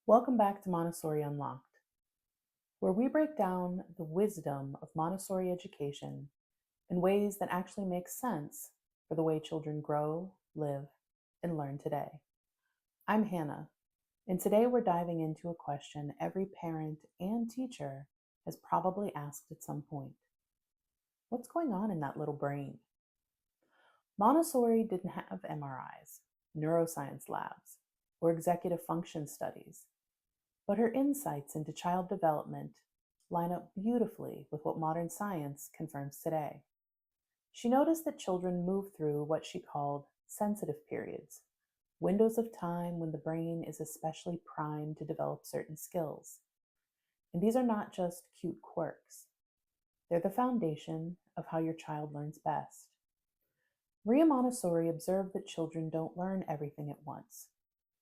Welcome back to Montessori Unlocked, where we break down the wisdom of Montessori education in ways that actually make sense for the way children grow, live, and learn today. I'm Hannah, and today we're diving into a question every parent and teacher has probably asked at some point. What's going on in that little brain? Montessori didn't have MRIs, neuroscience labs, or executive function studies. But her insights into child development line up beautifully with what modern science confirms today. She noticed that children move through what she called sensitive periods, windows of time when the brain is especially primed to develop certain skills. And these are not just cute quirks, they're the foundation of how your child learns best. Maria Montessori observed that children don't learn everything at once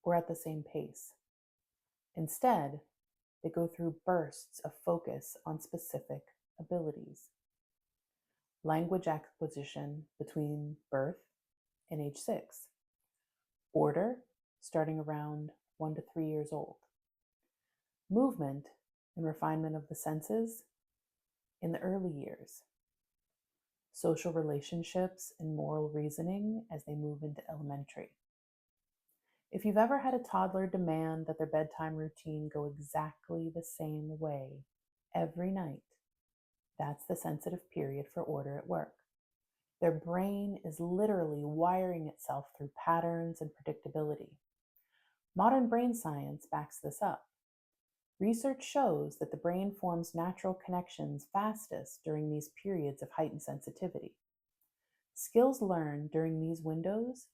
or at the same pace. Instead, they go through bursts of focus on specific abilities. Language acquisition between birth and age 6. Order starting around 1 to 3 years old. Movement and refinement of the senses in the early years. Social relationships and moral reasoning as they move into elementary. If you've ever had a toddler demand that their bedtime routine go exactly the same way every night, that's the sensitive period for order at work. Their brain is literally wiring itself through patterns and predictability. Modern brain science backs this up. Research shows that the brain forms natural connections fastest during these periods of heightened sensitivity. Skills learned during these windows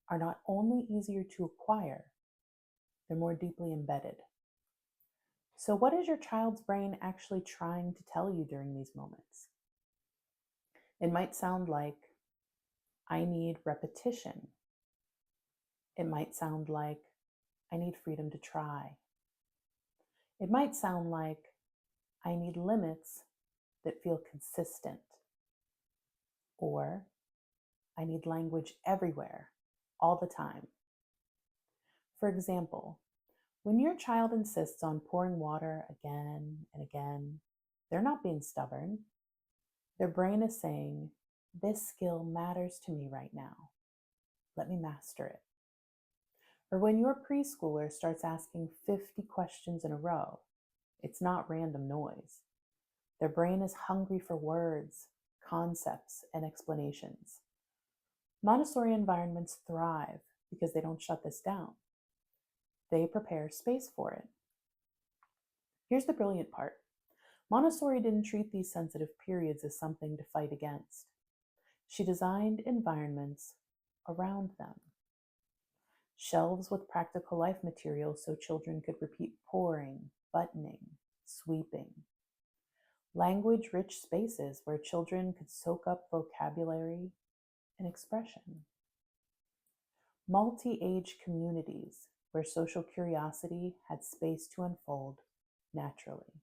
are not only easier to acquire, they're more deeply embedded. So, what is your child's brain actually trying to tell you during these moments? It might sound like, I need repetition. It might sound like, I need freedom to try. It might sound like, I need limits that feel consistent. Or, I need language everywhere, all the time. For example, when your child insists on pouring water again and again, they're not being stubborn. Their brain is saying, this skill matters to me right now. Let me master it. Or when your preschooler starts asking 50 questions in a row, it's not random noise. Their brain is hungry for words, concepts, and explanations. Montessori environments thrive because they don't shut this down. They prepare space for it. Here's the brilliant part. Montessori didn't treat these sensitive periods as something to fight against. She designed environments around them. Shelves with practical life materials so children could repeat pouring, buttoning, sweeping. Language-rich spaces where children could soak up vocabulary and expression. Multi-age communities where social curiosity had space to unfold naturally.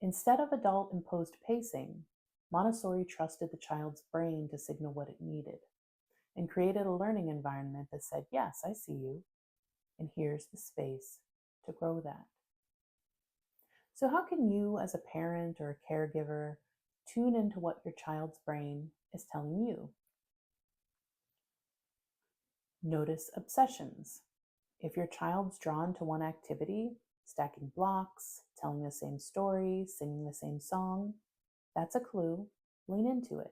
Instead of adult-imposed pacing, Montessori trusted the child's brain to signal what it needed and created a learning environment that said, yes, I see you, and here's the space to grow that. So how can you as a parent or a caregiver tune into what your child's brain is telling you? Notice obsessions. If your child's drawn to one activity, stacking blocks, telling the same story, singing the same song, that's a clue. Lean into it.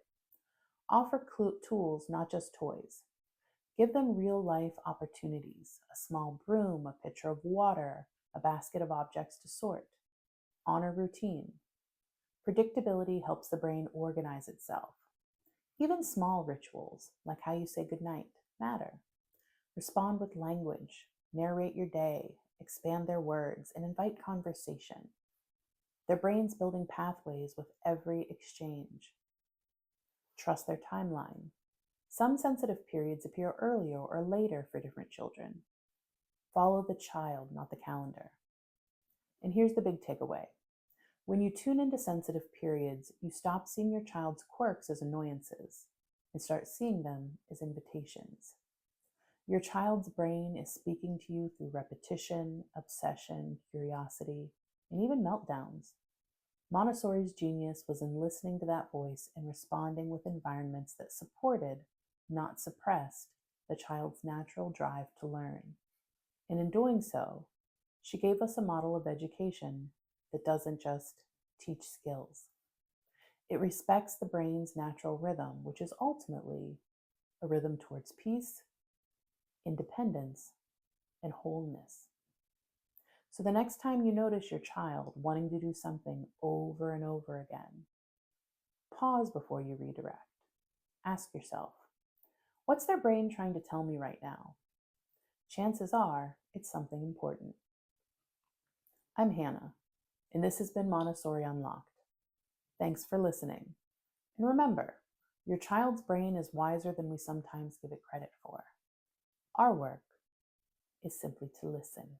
Offer tools, not just toys. Give them real-life opportunities, a small broom, a pitcher of water, a basket of objects to sort. Honor routine. Predictability helps the brain organize itself. Even small rituals, like how you say goodnight, matter. Respond with language, narrate your day, expand their words, and invite conversation. Their brain's building pathways with every exchange. Trust their timeline. Some sensitive periods appear earlier or later for different children. Follow the child, not the calendar. And here's the big takeaway. When you tune into sensitive periods, you stop seeing your child's quirks as annoyances and start seeing them as invitations. Your child's brain is speaking to you through repetition, obsession, curiosity, and even meltdowns. Montessori's genius was in listening to that voice and responding with environments that supported, not suppressed, the child's natural drive to learn. And in doing so, she gave us a model of education that doesn't just teach skills. It respects the brain's natural rhythm, which is ultimately a rhythm towards peace, independence, and wholeness. So the next time you notice your child wanting to do something over and over again, pause before you redirect. Ask yourself, what's their brain trying to tell me right now? Chances are it's something important. I'm Hannah, and this has been Montessori Unlocked. Thanks for listening. And remember, your child's brain is wiser than we sometimes give it credit for. Our work is simply to listen.